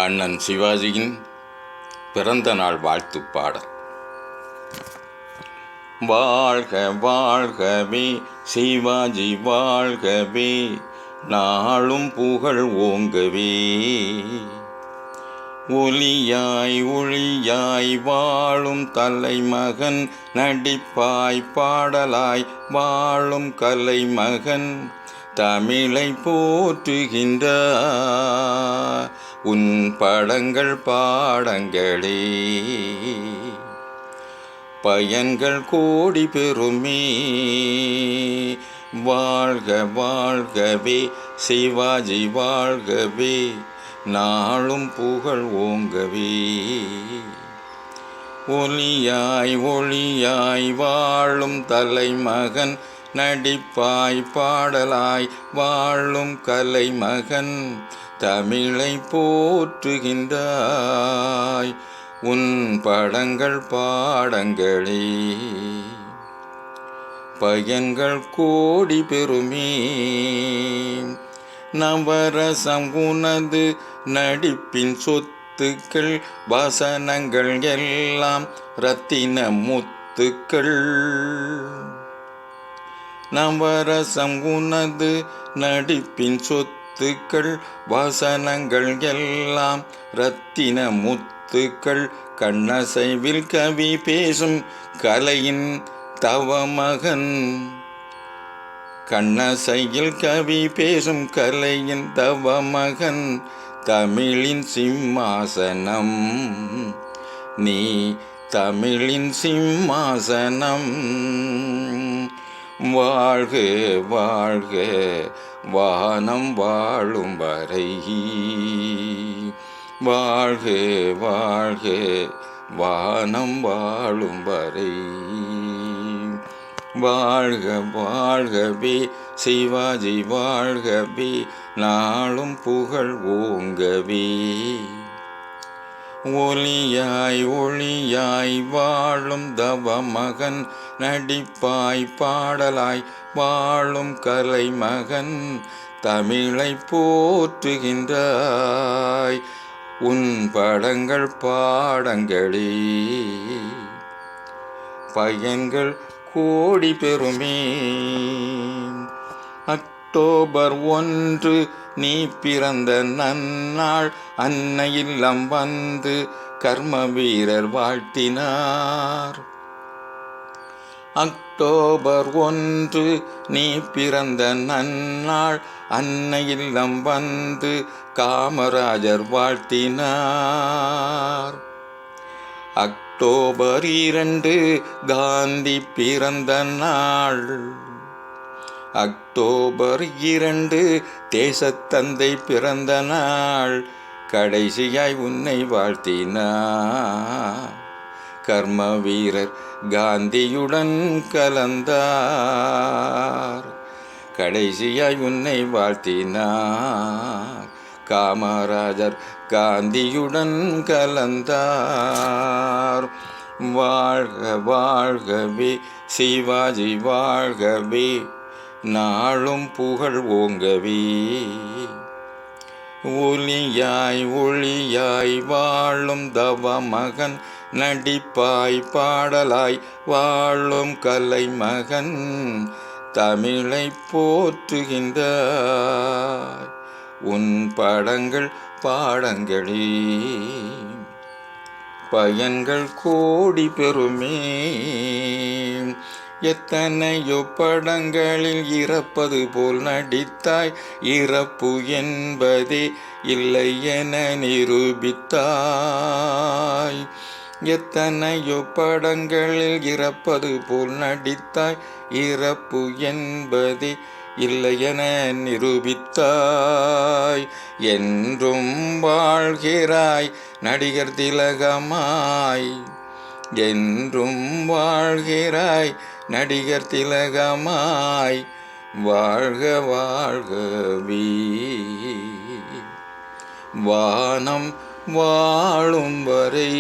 அண்ணன் சிவாஜியின் பிறந்த நாள் வாழ்த்துப் பாடல். வாழ்க வாழ்கவே சிவாஜி வாழ்கவே, நாளும் புகழ் ஓங்கவே. ஒளியாய் ஒளியாய் வாழும் தலைமகன், நடிப்பாய் பாடலாய் வாழும் கலைமகன், தமிழை போற்றுகின்றார் உன் படங்கள் பாடங்களே. பயன்கள் கோடி பெறுமே. வாழ்க வாழ்கவே சிவாஜி வாழ்கவே, நாளும் புகழ் ஓங்கவே. ஒளியாய் ஒளியாய் வாழும் தலைமகன், நடிப்பாய் பாடலாய் வாழும் கலைமகன், தமிழை போற்றுகின்றாய் உன் படங்கள் பாடங்களே. பயன்கள் கோடி பெறுமே. நவரசம் உனது நடிப்பின் சொத்துக்கள், வசனங்கள் எல்லாம் ரத்தின முத்துக்கள். நவரசம் உனது நடிப்பின் சொத்துக்கள், வசனங்கள் எல்லாம் ரத்தின முத்துக்கள். கண்ணசைவில் கவி பேசும் கலையின் தவமகன், கண்ணசையில் கவி பேசும் கலையின் தவமகன், தமிழின் சிம்மாசனம் நீ, தமிழின் சிம்மாசனம். வாழ்க வாழ்க வானம் வாழும் வரை, வாழ்க வாழ்க வானம் வாழும் வரை. வாழ்க வாழ்கவே சிவாஜி வாழ்கவே, நாளும் புகழ் ஓங்கவே. ஒளியாய் ஒளியாய் வாழும் தவமகன், நடிப்பாய் பாடலாய் வாழும் கலைமகன், தமிழை போற்றுகின்றாய் உன் படங்கள் பாடங்களே. பயன்கள் கோடி பெறுமே. அக்டோபர் 1 நீ பிறந்த நன்னாள், அன்னை இல்லம் வந்து கர்ம வீரர் வாழ்த்தினார். அக்டோபர் 1 நீ பிறந்த நன்னாள், அன்னை இல்லம் வந்து காமராஜர் வாழ்த்தினார். அக்டோபர் 2 காந்தி பிறந்த நாள். அக்டோபர் 2 தேசத்தந்தை பிறந்த நாள். கடைசியாய் உன்னை வாழ்த்தினார் கர்ம வீரர் காந்தியுடன் கலந்தார். கடைசியாய் உன்னை வாழ்த்தினார் காமராஜர் காந்தியுடன் கலந்தார். வாழ்க வாழ்கவே சிவாஜி வாழ்கவே, நாளும் புகழ் ஓங்கவே. ஒளியாய் ஒளியாய் வாழும் தவமகன், நடிப்பாய் பாடலாய் வாழும் கலைமகன், தமிழை போற்றுகின்றாய் உன் படங்கள் பாடங்களே. பயன்கள் கோடி பெறுமே. எத்தனையோ படங்களில் இறப்பது போல் நடித்தாய், இறப்பு என்பதே இல்லை என நிரூபித்தாய். எத்தனையோ படங்களில் இறப்பது போல் நடித்தாய், இறப்பு என்பதே இல்லை என நிரூபித்தாய். என்றும் வாழ்கிறாய் நடிகர் திலகமாய், என்றும் வாழ்கிறாய் நடிகர் திலகமாய். வாழ்க வாழ்கவே வானம் வாழும் வரை.